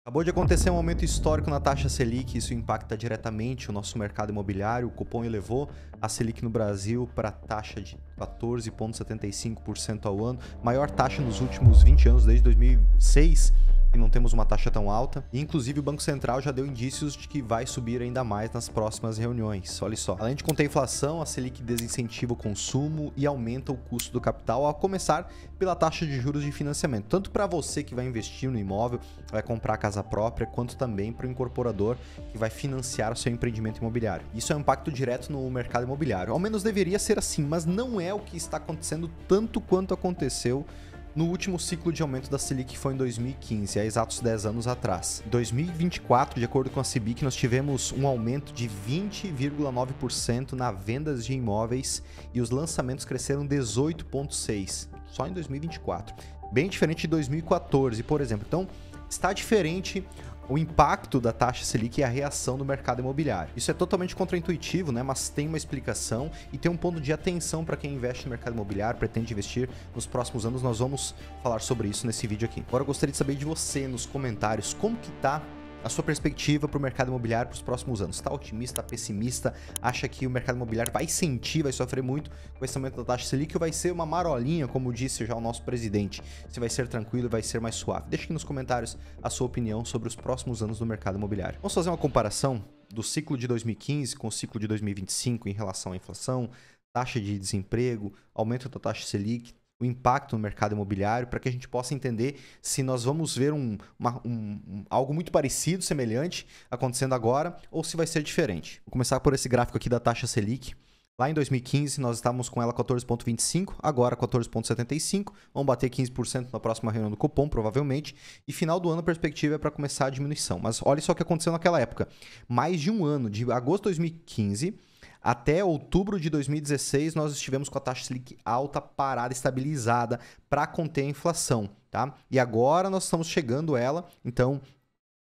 Acabou de acontecer um aumento histórico na taxa Selic, isso impacta diretamente o nosso mercado imobiliário. O Copom elevou a Selic no Brasil para a taxa de 14,75% ao ano, maior taxa nos últimos 20 anos, desde 2006, e não temos uma taxa tão alta. E, inclusive, o Banco Central já deu indícios de que vai subir ainda mais nas próximas reuniões. Olha só, além de conter a inflação, a Selic desincentiva o consumo e aumenta o custo do capital, a começar pela taxa de juros de financiamento, tanto para você que vai investir no imóvel, vai comprar a casa própria, quanto também para o incorporador que vai financiar o seu empreendimento imobiliário. Isso é um impacto direto no mercado imobiliário. Ao menos deveria ser assim, mas não é o que está acontecendo tanto quanto aconteceu no último ciclo de aumento da Selic, que foi em 2015, há exatos 10 anos atrás. Em 2024, de acordo com a CBIC, nós tivemos um aumento de 20,9% na vendas de imóveis e os lançamentos cresceram 18,6%, só em 2024. Bem diferente de 2014, por exemplo. Então, está diferente o impacto da taxa Selic e a reação do mercado imobiliário. Isso é totalmente contraintuitivo, né? Mas tem uma explicação e tem um ponto de atenção para quem investe no mercado imobiliário, pretende investir nos próximos anos. Nós vamos falar sobre isso nesse vídeo aqui. Agora eu gostaria de saber de você nos comentários como que tá a sua perspectiva para o mercado imobiliário para os próximos anos. Está otimista, pessimista? Acha que o mercado imobiliário vai sentir, vai sofrer muito com esse aumento da taxa Selic, ou vai ser uma marolinha, como disse já o nosso presidente? Se vai ser tranquilo, vai ser mais suave? Deixa aqui nos comentários a sua opinião sobre os próximos anos do mercado imobiliário. Vamos fazer uma comparação do ciclo de 2015 com o ciclo de 2025 em relação à inflação, taxa de desemprego, aumento da taxa Selic, o impacto no mercado imobiliário, para que a gente possa entender se nós vamos ver algo muito parecido, semelhante, acontecendo agora, ou se vai ser diferente. Vou começar por esse gráfico aqui da taxa Selic. Lá em 2015, nós estávamos com ela 14,25%, agora 14,75%, vamos bater 15% na próxima reunião do Copom, provavelmente, e final do ano a perspectiva é para começar a diminuição. Mas olha só o que aconteceu naquela época. Mais de um ano, de agosto de 2015 até outubro de 2016, nós estivemos com a taxa Selic alta, parada, estabilizada, para conter a inflação, tá? E agora nós estamos chegando ela, então,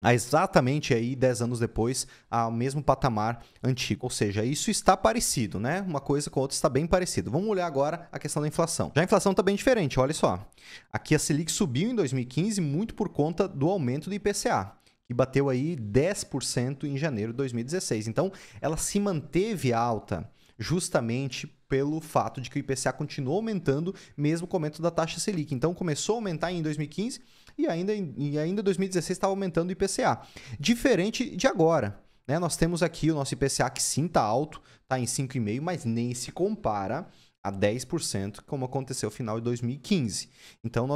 há exatamente aí 10 anos depois, ao mesmo patamar antigo. Ou seja, isso está parecido, né? Uma coisa com a outra está bem parecido. Vamos olhar agora a questão da inflação. Já a inflação está bem diferente, olha só. Aqui a Selic subiu em 2015 muito por conta do aumento do IPCA, que bateu aí 10% em janeiro de 2016. Então, ela se manteve alta justamente pelo fato de que o IPCA continuou aumentando mesmo com o aumento da taxa Selic. Então, começou a aumentar em 2015 e ainda em 2016 estava aumentando o IPCA. Diferente de agora, né? Nós temos aqui o nosso IPCA que sim está alto, está em 5,5%, mas nem se compara a 10%, como aconteceu no final de 2015. Então,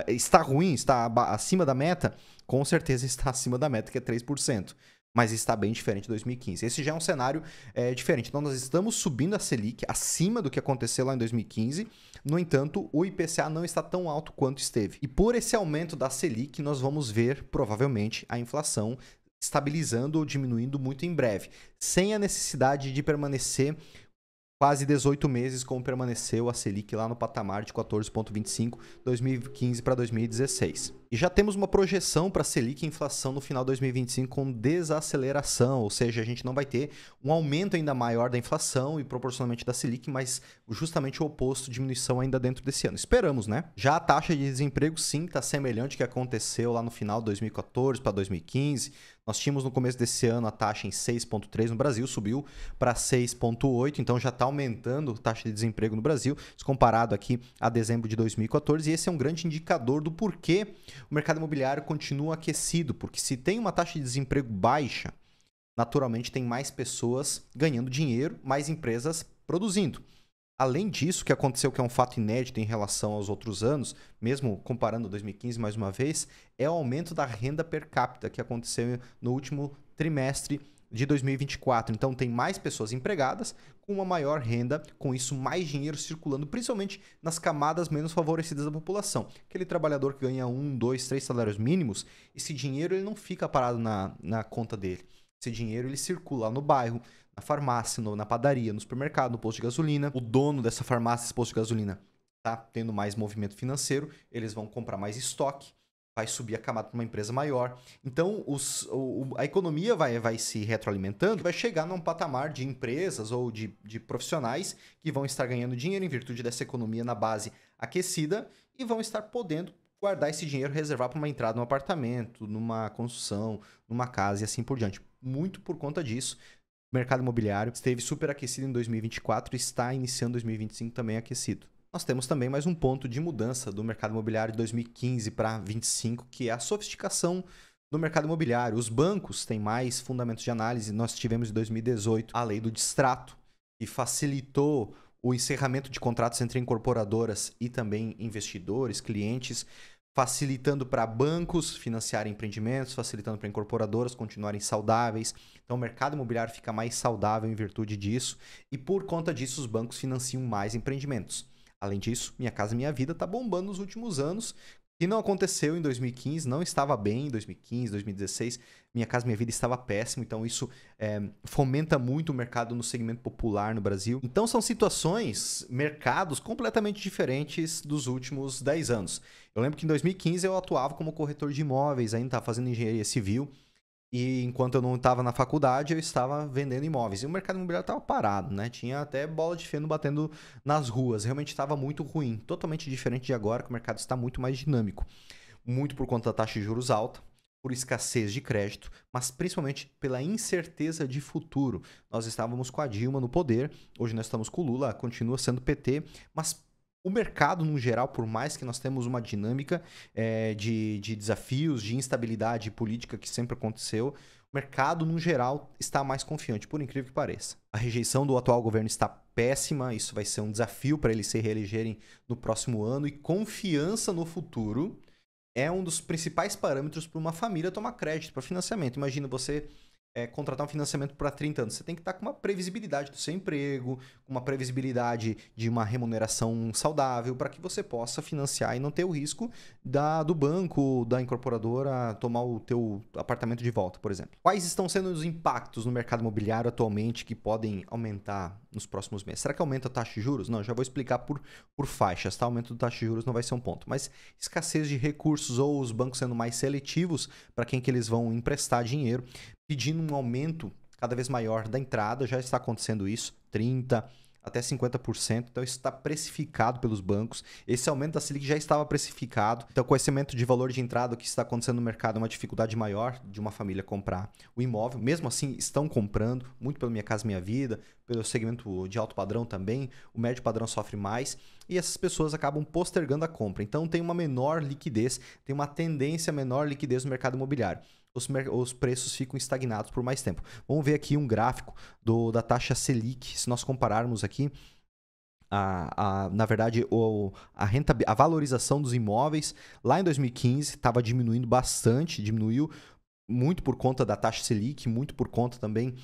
está ruim, está acima da meta? Com certeza está acima da meta, que é 3%. Mas está bem diferente de 2015. Esse já é um cenário diferente. Então, nós estamos subindo a Selic acima do que aconteceu lá em 2015. No entanto, o IPCA não está tão alto quanto esteve. E por esse aumento da Selic, nós vamos ver, provavelmente, a inflação estabilizando ou diminuindo muito em breve, sem a necessidade de permanecer quase 18 meses, como permaneceu a Selic lá no patamar de 14,25, 2015 para 2016. E já temos uma projeção para a Selic e inflação no final de 2025 com desaceleração, ou seja, a gente não vai ter um aumento ainda maior da inflação e proporcionalmente da Selic, mas justamente o oposto, diminuição ainda dentro desse ano. Esperamos, né? Já a taxa de desemprego, sim, está semelhante ao que aconteceu lá no final de 2014 para 2015. Nós tínhamos no começo desse ano a taxa em 6,3 no Brasil, subiu para 6,8, então já está aumentando a taxa de desemprego no Brasil, comparado aqui a dezembro de 2014, e esse é um grande indicador do porquê o mercado imobiliário continua aquecido, porque se tem uma taxa de desemprego baixa, naturalmente tem mais pessoas ganhando dinheiro, mais empresas produzindo. Além disso, o que aconteceu, que é um fato inédito em relação aos outros anos, mesmo comparando 2015 mais uma vez, é o aumento da renda per capita que aconteceu no último trimestre de 2024. Então, tem mais pessoas empregadas com uma maior renda, com isso mais dinheiro circulando, principalmente nas camadas menos favorecidas da população. Aquele trabalhador que ganha 1, 2, 3 salários mínimos, esse dinheiro ele não fica parado na conta dele. Esse dinheiro ele circula lá no bairro, na farmácia, na padaria, no supermercado, no posto de gasolina. O dono dessa farmácia, esse posto de gasolina, está tendo mais movimento financeiro, eles vão comprar mais estoque, vai subir a camada para uma empresa maior. Então, a economia vai se retroalimentando, vai chegar num patamar de empresas ou de profissionais que vão estar ganhando dinheiro em virtude dessa economia na base aquecida e vão estar podendo guardar esse dinheiro, reservar para uma entrada num apartamento, numa construção, numa casa e assim por diante. Muito por conta disso, o mercado imobiliário esteve super aquecido em 2024 e está iniciando 2025 também aquecido. Nós temos também mais um ponto de mudança do mercado imobiliário de 2015 para 2025, que é a sofisticação do mercado imobiliário. Os bancos têm mais fundamentos de análise. Nós tivemos em 2018 a lei do distrato, que facilitou o encerramento de contratos entre incorporadoras e também investidores, clientes, facilitando para bancos financiarem empreendimentos, facilitando para incorporadoras continuarem saudáveis. Então, o mercado imobiliário fica mais saudável em virtude disso e, por conta disso, os bancos financiam mais empreendimentos. Além disso, Minha Casa Minha Vida está bombando nos últimos anos, que não aconteceu em 2015, não estava bem em 2015, 2016. Minha Casa Minha Vida estava péssimo, então isso fomenta muito o mercado no segmento popular no Brasil. Então são situações, mercados completamente diferentes dos últimos 10 anos. Eu lembro que em 2015 eu atuava como corretor de imóveis, ainda estava fazendo engenharia civil. E enquanto eu não estava na faculdade, eu estava vendendo imóveis. E o mercado imobiliário estava parado, né? Tinha até bola de feno batendo nas ruas. Realmente estava muito ruim. Totalmente diferente de agora, que o mercado está muito mais dinâmico. Muito por conta da taxa de juros alta, por escassez de crédito, mas principalmente pela incerteza de futuro. Nós estávamos com a Dilma no poder, hoje nós estamos com o Lula, continua sendo PT, mas o mercado, no geral, por mais que nós temos uma dinâmica de desafios, de instabilidade política que sempre aconteceu, o mercado, no geral, está mais confiante, por incrível que pareça. A rejeição do atual governo está péssima, isso vai ser um desafio para eles se reelegerem no próximo ano, e confiança no futuro é um dos principais parâmetros para uma família tomar crédito para financiamento. Imagina você contratar um financiamento para 30 anos. Você tem que estar com uma previsibilidade do seu emprego, com uma previsibilidade de uma remuneração saudável para que você possa financiar e não ter o risco do banco, da incorporadora tomar o teu apartamento de volta, por exemplo. Quais estão sendo os impactos no mercado imobiliário atualmente que podem aumentar nos próximos meses? Será que aumenta a taxa de juros? Não, já vou explicar por faixas, tá? Aumento da taxa de juros não vai ser um ponto. Mas escassez de recursos ou os bancos sendo mais seletivos para quem que eles vão emprestar dinheiro, pedindo um aumento cada vez maior da entrada, já está acontecendo isso, 30% até 50%, então isso está precificado pelos bancos. Esse aumento da Selic já estava precificado, então com esse aumento de valor de entrada, o que está acontecendo no mercado é uma dificuldade maior de uma família comprar o imóvel. Mesmo assim, estão comprando, muito pelo Minha Casa Minha Vida, pelo segmento de alto padrão também, o médio padrão sofre mais, e essas pessoas acabam postergando a compra. Então tem uma menor liquidez, tem uma tendência a menor liquidez no mercado imobiliário. Os preços ficam estagnados por mais tempo. Vamos ver aqui um gráfico da taxa Selic. Se nós compararmos aqui, na verdade, a valorização dos imóveis lá em 2015 estava diminuindo bastante, diminuiu muito por conta da taxa Selic, muito por conta também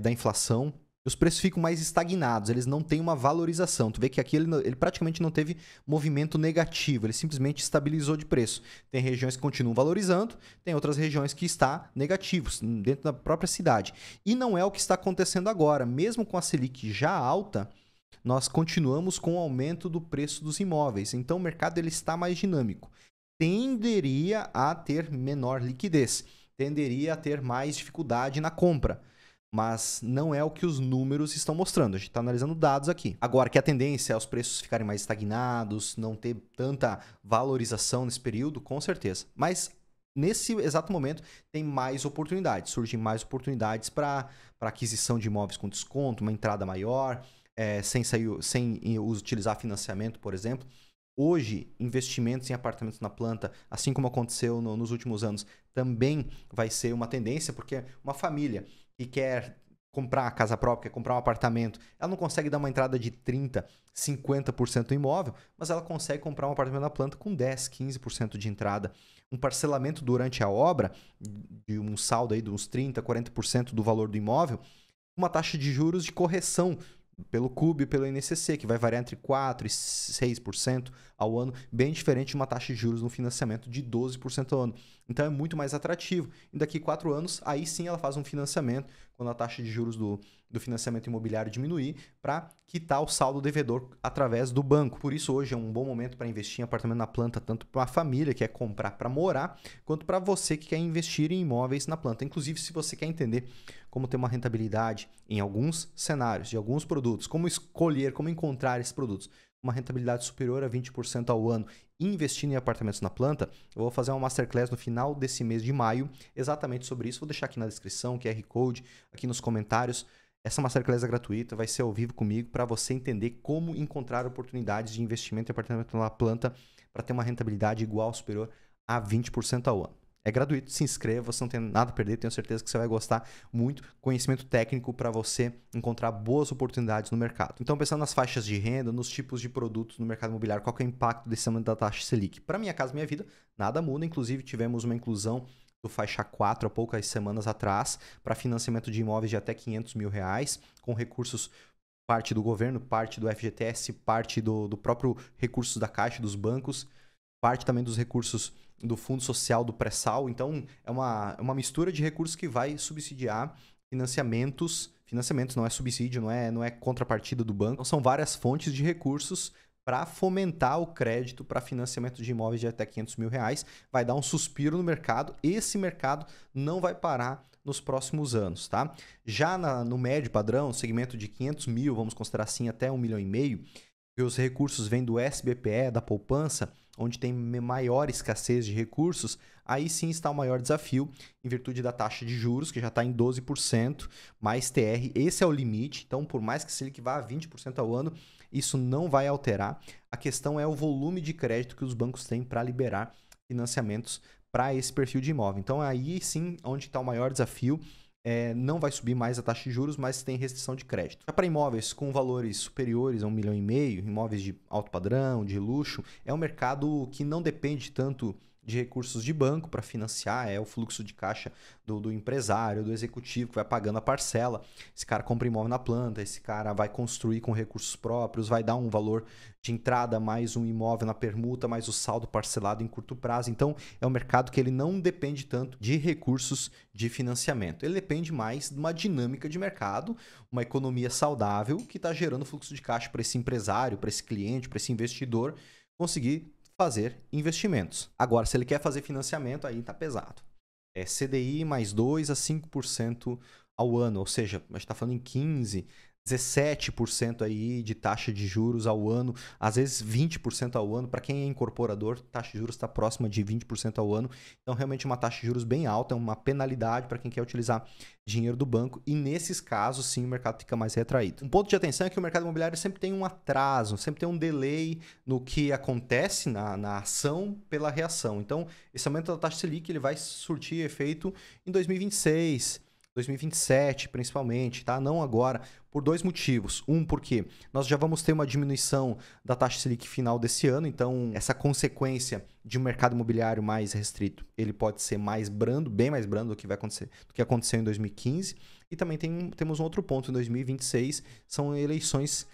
da inflação. Os preços ficam mais estagnados, eles não têm uma valorização. Tu vê que aqui ele praticamente não teve movimento negativo, ele simplesmente estabilizou de preço. Tem regiões que continuam valorizando, tem outras regiões que está negativos, dentro da própria cidade. E não é o que está acontecendo agora. Mesmo com a Selic já alta, nós continuamos com o aumento do preço dos imóveis. Então o mercado ele está mais dinâmico. Tenderia a ter menor liquidez, tenderia a ter mais dificuldade na compra. Mas não é o que os números estão mostrando. A gente está analisando dados aqui. Agora, que a tendência é os preços ficarem mais estagnados, não ter tanta valorização nesse período, com certeza. Mas nesse exato momento tem mais oportunidades. Surgem mais oportunidades para aquisição de imóveis com desconto, uma entrada maior, sem utilizar financiamento, por exemplo. Hoje, investimentos em apartamentos na planta, assim como aconteceu nos últimos anos, também vai ser uma tendência, porque uma família que quer comprar a casa própria, quer comprar um apartamento, ela não consegue dar uma entrada de 30%, 50% no imóvel, mas ela consegue comprar um apartamento na planta com 10%, 15% de entrada. Um parcelamento durante a obra, de um saldo aí de uns 30%, 40% do valor do imóvel, uma taxa de juros de correção pelo CUB e pelo INCC, que vai variar entre 4% e 6% ao ano, bem diferente de uma taxa de juros no financiamento de 12% ao ano. Então é muito mais atrativo. E daqui 4 anos, aí sim ela faz um financiamento, quando a taxa de juros do financiamento imobiliário diminuir, para quitar o saldo devedor através do banco. Por isso hoje é um bom momento para investir em apartamento na planta, tanto para a família que quer comprar para morar, quanto para você que quer investir em imóveis na planta. Inclusive, se você quer entender como ter uma rentabilidade em alguns cenários, de alguns produtos, como escolher, como encontrar esses produtos, uma rentabilidade superior a 20% ao ano investindo em apartamentos na planta, eu vou fazer uma masterclass no final desse mês de maio exatamente sobre isso. Vou deixar aqui na descrição, QR Code, aqui nos comentários. Essa masterclass é gratuita, vai ser ao vivo comigo para você entender como encontrar oportunidades de investimento em apartamento na planta para ter uma rentabilidade igual ou superior a 20% ao ano. É gratuito, se inscreva, você não tem nada a perder, tenho certeza que você vai gostar muito. Conhecimento técnico para você encontrar boas oportunidades no mercado. Então, pensando nas faixas de renda, nos tipos de produtos no mercado imobiliário, qual que é o impacto desse aumento da taxa Selic? Para Minha Casa Minha Vida, nada muda. Inclusive, tivemos uma inclusão do faixa 4 há poucas semanas atrás para financiamento de imóveis de até R$500 mil, com recursos parte do governo, parte do FGTS, parte do próprio recursos da Caixa, dos bancos, parte também dos recursos do Fundo Social do Pré-Sal. Então, é uma mistura de recursos que vai subsidiar financiamentos. Financiamentos não é subsídio, não é contrapartida do banco. Então, são várias fontes de recursos para fomentar o crédito para financiamento de imóveis de até R$500 mil. Vai dar um suspiro no mercado. Esse mercado não vai parar nos próximos anos, tá? Já no médio padrão, segmento de 500 mil, vamos considerar assim, até 1,5 milhão, que os recursos vêm do SBPE, da poupança, onde tem maior escassez de recursos, aí sim está o maior desafio, em virtude da taxa de juros, que já está em 12%, mais TR. Esse é o limite, então por mais que a Selic vá a 20% ao ano, isso não vai alterar. A questão é o volume de crédito que os bancos têm para liberar financiamentos para esse perfil de imóvel. Então aí sim onde está o maior desafio. Não vai subir mais a taxa de juros, mas tem restrição de crédito. Já para imóveis com valores superiores a 1,5 milhão, imóveis de alto padrão, de luxo, é um mercado que não depende tanto de recursos de banco para financiar, é o fluxo de caixa do empresário, do executivo que vai pagando a parcela. Esse cara compra imóvel na planta, esse cara vai construir com recursos próprios, vai dar um valor de entrada mais um imóvel na permuta, mais o saldo parcelado em curto prazo. Então, é um mercado que ele não depende tanto de recursos de financiamento. Ele depende mais de uma dinâmica de mercado, uma economia saudável que está gerando fluxo de caixa para esse empresário, para esse cliente, para esse investidor conseguir fazer investimentos. Agora, se ele quer fazer financiamento, aí está pesado. É CDI mais 2 a 5% ao ano, ou seja, a gente está falando em 15%, 17% aí de taxa de juros ao ano, às vezes 20% ao ano. Para quem é incorporador, taxa de juros está próxima de 20% ao ano. Então, realmente uma taxa de juros bem alta, é uma penalidade para quem quer utilizar dinheiro do banco. E nesses casos, sim, o mercado fica mais retraído. Um ponto de atenção é que o mercado imobiliário sempre tem um atraso, sempre tem um delay no que acontece na ação pela reação. Então, esse aumento da taxa Selic ele vai surtir efeito em 2026, 2027 principalmente, tá? Não agora, por dois motivos. Um, porque nós já vamos ter uma diminuição da taxa Selic final desse ano, então essa consequência de um mercado imobiliário mais restrito, ele pode ser mais brando, bem mais brando do que vai acontecer, do que aconteceu em 2015. E também temos um outro ponto em 2026, são eleições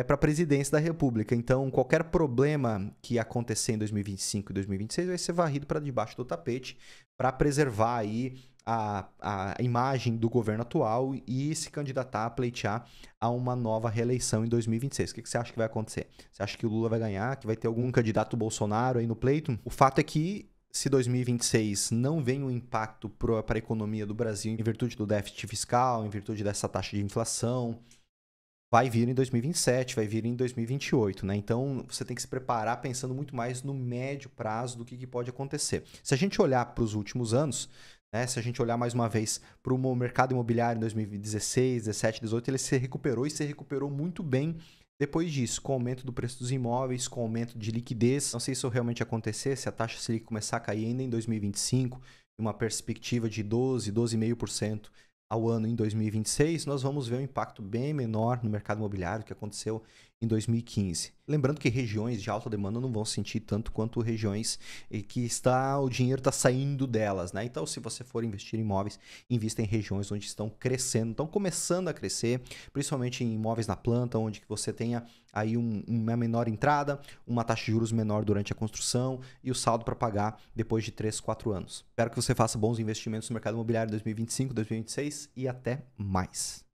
para a presidência da República. Então, qualquer problema que acontecer em 2025 e 2026 vai ser varrido para debaixo do tapete para preservar aí a imagem do governo atual e se candidatar a pleitear a uma nova reeleição em 2026. O que você acha que vai acontecer? Você acha que o Lula vai ganhar? Que vai ter algum candidato Bolsonaro aí no pleito? O fato é que se 2026 não vem um impacto para a economia do Brasil em virtude do déficit fiscal, em virtude dessa taxa de inflação, vai vir em 2027, vai vir em 2028, né? Então, você tem que se preparar pensando muito mais no médio prazo do que pode acontecer. Se a gente olhar para os últimos anos, né, se a gente olhar mais uma vez para o mercado imobiliário em 2016, 17, 18, ele se recuperou e se recuperou muito bem depois disso, com o aumento do preço dos imóveis, com o aumento de liquidez. Não sei se isso realmente acontecer, se a taxa Selic começar a cair ainda em 2025, uma perspectiva de 12, 12,5% ao ano em 2026, nós vamos ver um impacto bem menor no mercado imobiliário que aconteceu em 2015. Lembrando que regiões de alta demanda não vão sentir tanto quanto regiões que o dinheiro está saindo delas, né? Então, se você for investir em imóveis, invista em regiões onde estão crescendo, estão começando a crescer, principalmente em imóveis na planta, onde você tenha aí uma menor entrada, uma taxa de juros menor durante a construção e o saldo para pagar depois de 3, 4 anos. Espero que você faça bons investimentos no mercado imobiliário em 2025, 2026 e até mais.